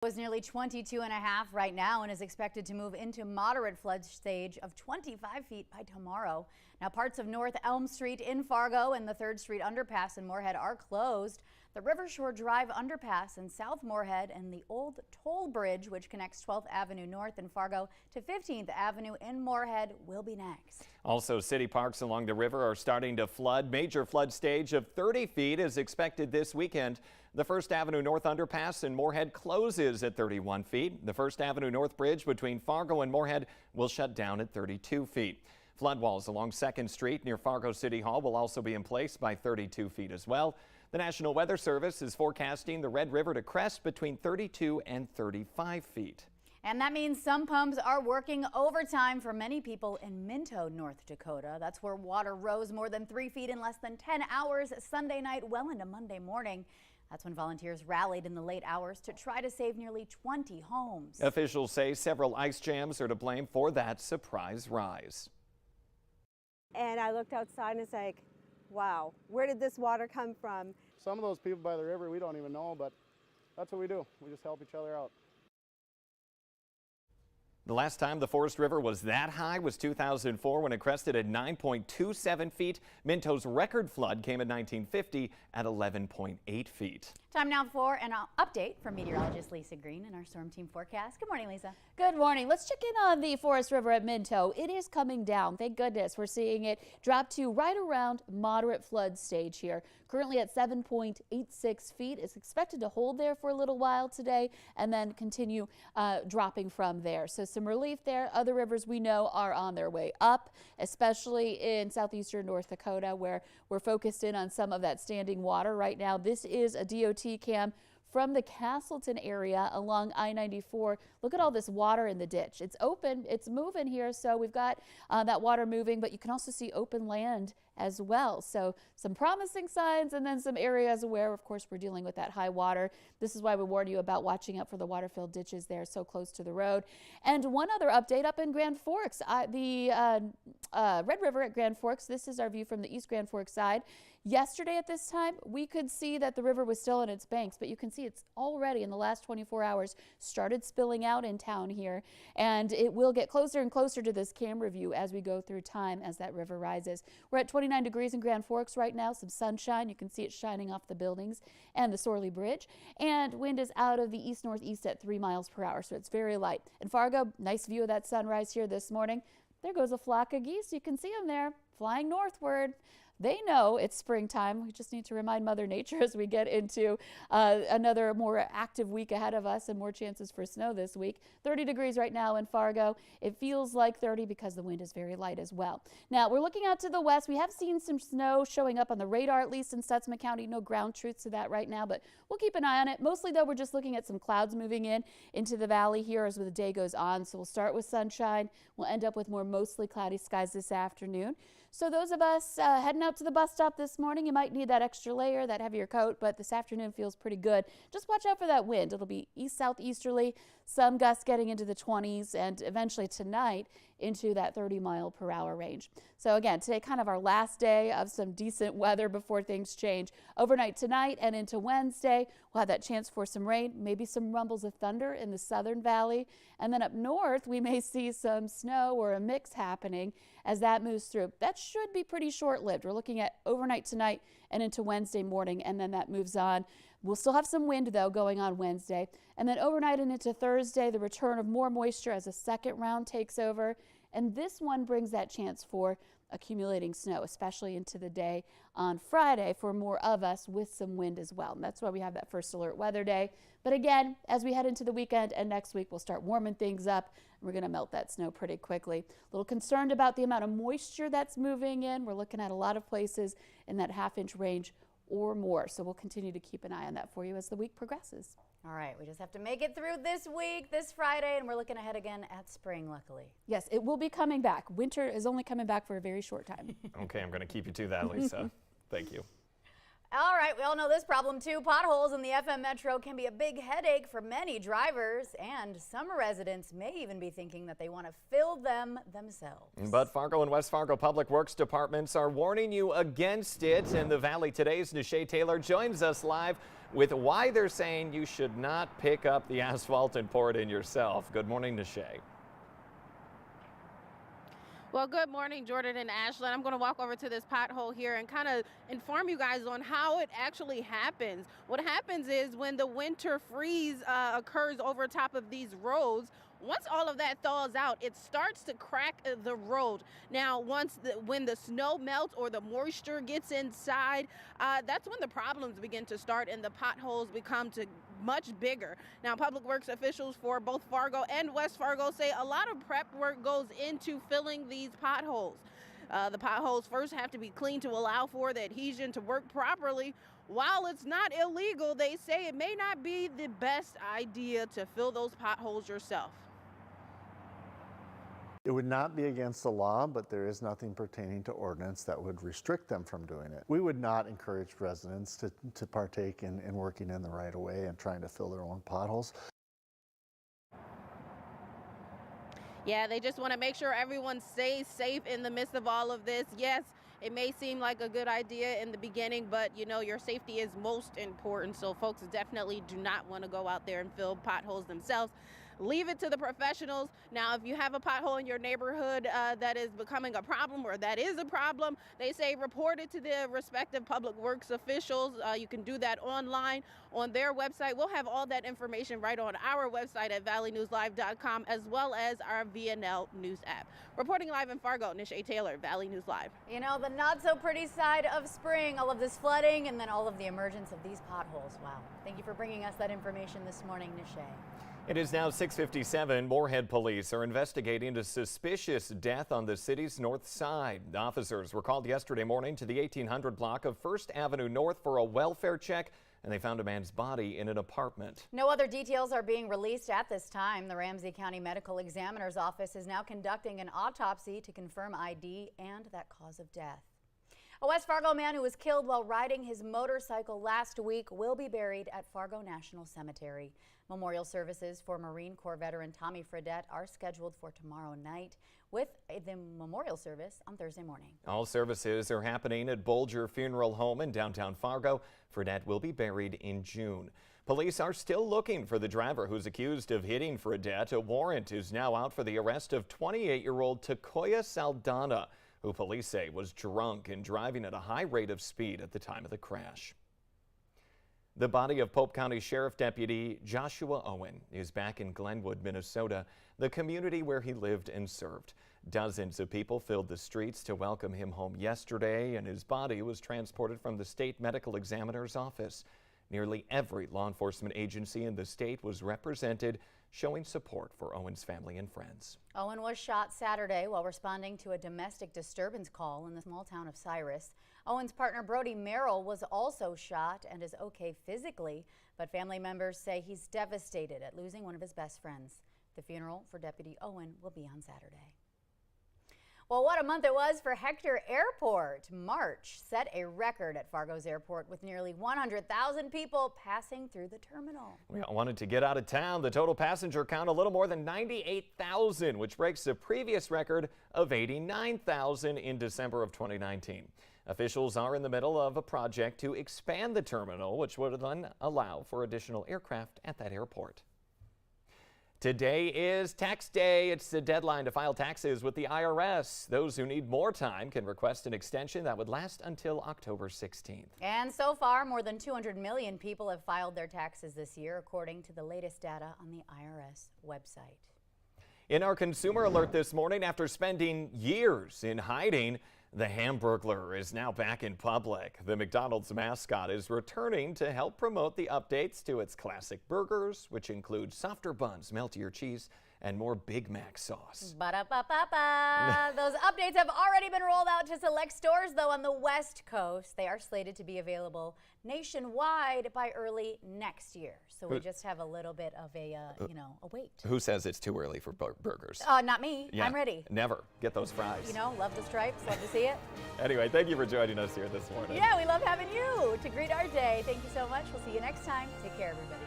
Was nearly 22.5 right now and is expected to move into moderate flood stage of 25 feet by tomorrow. Now, parts of North Elm Street in Fargo and the 3rd Street underpass in Moorhead are closed. The Rivershore Drive underpass in South Moorhead and the old toll bridge, which connects 12th Avenue North in Fargo to 15th Avenue in Moorhead, will be next. Also, city parks along the river are starting to flood. Major flood stage of 30 feet is expected this weekend. The 1st Avenue North underpass in Moorhead closes at 31 feet. The 1st Avenue North bridge between Fargo and Moorhead will shut down at 32 feet. Flood walls along 2nd Street near Fargo City Hall will also be in place by 32 feet as well. The National Weather Service is forecasting the Red River to crest between 32 and 35 feet. And that means some pumps are working overtime for many people in Minto, North Dakota. That's where water rose more than 3 feet in less than 10 hours Sunday night, well into Monday morning. That's when volunteers rallied in the late hours to try to save nearly 20 homes. Officials say several ice jams are to blame for that surprise rise. And I looked outside and it's like, wow, where did this water come from? Some of those people by the river we don't even know, but that's what we do. We just help each other out. The last time the Forest River was that high was 2004 when it crested at 9.27 feet. Minto's record flood came in 1950 at 11.8 feet. Time now for an update from meteorologist Lisa Green in our storm team forecast. Good morning, Lisa. Good morning. Let's check in on the Forest River at Minto. It is coming down. Thank goodness. We're seeing it drop to right around moderate flood stage here. Currently at 7.86 feet. It's expected to hold there for a little while today and then continue dropping from there. So some relief there. Other rivers we know are on their way up, especially in southeastern North Dakota, where we're focused in on some of that standing water right now. This is a DOT cam from the Castleton area along I-94. Look at all this water in the ditch. It's open, it's moving here, so we've got that water moving, but you can also see open land as well. So some promising signs, and then some areas where, of course, we're dealing with that high water. This is why we warn you about watching out for the water-filled ditches there so close to the road. And one other update up in Grand Forks, the Red River at Grand Forks. This is our view from the East Grand Forks side. Yesterday at this time, we could see that the river was still on its banks, but you can see it's already in the last 24 hours started spilling out in town here, and it will get closer and closer to this camera view as we go through time as that river rises. We're at 29 degrees in Grand Forks right now, some sunshine. You can see it shining off the buildings and the Sorley Bridge, and wind is out of the east-northeast at 3 miles per hour, so it's very light. In Fargo, nice view of that sunrise here this morning. There goes a flock of geese. You can see them there flying northward. They know it's springtime. We just need to remind Mother Nature as we get into another more active week ahead of us and more chances for snow this week. 30 degrees right now in Fargo. It feels like 30 because the wind is very light as well. Now we're looking out to the west. We have seen some snow showing up on the radar, at least in Stutsman County. No ground truth to that right now, but we'll keep an eye on it. Mostly though, we're just looking at some clouds moving in into the valley here as the day goes on. So we'll start with sunshine. We'll end up with more mostly cloudy skies this afternoon. So those of us heading out to the bus stop this morning, you might need that extra layer, that heavier coat, but this afternoon feels pretty good. Just watch out for that wind. It'll be east-southeasterly, some gusts getting into the 20s, and eventually tonight into that 30-mile-per-hour range. So again, today kind of our last day of some decent weather before things change. Overnight tonight and into Wednesday, we'll have that chance for some rain, maybe some rumbles of thunder in the southern valley. And then up north, we may see some snow or a mix happening as that moves through. That should be pretty short-lived. We're looking at overnight tonight and into Wednesday morning, and then that moves on. We'll still have some wind, though, going on Wednesday. And then overnight and into Thursday, the return of more moisture as a second round takes over. And this one brings that chance for accumulating snow, especially into the day on Friday for more of us with some wind as well. And that's why we have that first alert weather day. But again, as we head into the weekend and next week, we'll start warming things up. And we're going to melt that snow pretty quickly. A little concerned about the amount of moisture that's moving in. We're looking at a lot of places in that half-inch range or more. So we'll continue to keep an eye on that for you as the week progresses. All right, we just have to make it through this week, this Friday, and we're looking ahead again at spring, luckily. Yes, it will be coming back. Winter is only coming back for a very short time. Okay, I'm going to keep you to that, Lisa. Thank you. All right, we all know this problem too. Potholes in the FM Metro can be a big headache for many drivers, and some residents may even be thinking that they want to fill them themselves. But Fargo and West Fargo Public Works departments are warning you against it. In the Valley Today's Nishay Taylor joins us live with why they're saying you should not pick up the asphalt and pour it in yourself. Good morning, Nishay. Well, good morning, Jordan and Ashlyn. I'm going to walk over to this pothole here and kind of inform you guys on how it actually happens. What happens is when the winter freeze occurs over top of these roads, once all of that thaws out, it starts to crack the road. Now, when the snow melts or the moisture gets inside, that's when the problems begin to start and the potholes become much bigger. Now, Public Works officials for both Fargo and West Fargo say a lot of prep work goes into filling these potholes. The potholes first have to be cleaned to allow for the adhesion to work properly. While it's not illegal, they say it may not be the best idea to fill those potholes yourself. It would not be against the law, but there is nothing pertaining to ordinance that would restrict them from doing it. We would not encourage residents to partake in working in the right of way and trying to fill their own potholes. Yeah, they just want to make sure everyone stays safe in the midst of all of this. Yes, it may seem like a good idea in the beginning, but you know, your safety is most important. So folks definitely do not want to go out there and fill potholes themselves. Leave it to the professionals. Now, if you have a pothole in your neighborhood that is becoming a problem or that is a problem, they say report it to the respective public works officials. You can do that online on their website. We'll have all that information right on our website at valleynewslive.com, as well as our VNL News app. Reporting live in Fargo, Nishay Taylor, Valley News Live. You know, the not so pretty side of spring, all of this flooding and then all of the emergence of these potholes. Wow. Thank you for bringing us that information this morning, Nishay. It is now 6:57. Moorhead police are investigating a suspicious death on the city's north side. The officers were called yesterday morning to the 1800 block of First Avenue North for a welfare check, and they found a man's body in an apartment. No other details are being released at this time. The Ramsey County Medical Examiner's Office is now conducting an autopsy to confirm ID and that cause of death. A West Fargo man who was killed while riding his motorcycle last week will be buried at Fargo National Cemetery. Memorial services for Marine Corps veteran Tommy Fredette are scheduled for tomorrow night, with the memorial service on Thursday morning. All services are happening at Bolger Funeral Home in downtown Fargo. Fredette will be buried in June. Police are still looking for the driver who's accused of hitting Fredette. A warrant is now out for the arrest of 28-year-old Takoya Saldana, who police say was drunk and driving at a high rate of speed at the time of the crash. The body of Pope County Sheriff Deputy Joshua Owen is back in Glenwood, Minnesota, the community where he lived and served. Dozens of people filled the streets to welcome him home yesterday, and his body was transported from the state medical examiner's office. Nearly every law enforcement agency in the state was represented, showing support for Owen's family and friends. Owen was shot Saturday while responding to a domestic disturbance call in the small town of Cyrus. Owen's partner Brody Merrill was also shot and is okay physically, but family members say he's devastated at losing one of his best friends. The funeral for Deputy Owen will be on Saturday. Well, what a month it was for Hector Airport. March set a record at Fargo's airport with nearly 100,000 people passing through the terminal. We all wanted to get out of town. The total passenger count a little more than 98,000, which breaks the previous record of 89,000 in December of 2019. Officials are in the middle of a project to expand the terminal, which would then allow for additional aircraft at that airport. Today is tax day. It's the deadline to file taxes with the IRS. Those who need more time can request an extension that would last until October 16th. And so far, more than 200 million people have filed their taxes this year, according to the latest data on the IRS website. In our consumer alert this morning, after spending years in hiding, the Hamburglar is now back in public. The McDonald's mascot is returning to help promote the updates to its classic burgers, which include softer buns, meltier cheese, and more Big Mac sauce. Ba-da-ba-ba-ba. Those updates have already been rolled out to select stores, though, on the West Coast. They are slated to be available nationwide by early next year. So we just have a little bit of a wait. Who says it's too early for burgers? Not me. Yeah, I'm ready. Never. Get those fries. You know, love the stripes, love to see it. Anyway, thank you for joining us here this morning. Yeah, we love having you to greet our day. Thank you so much. We'll see you next time. Take care, everybody.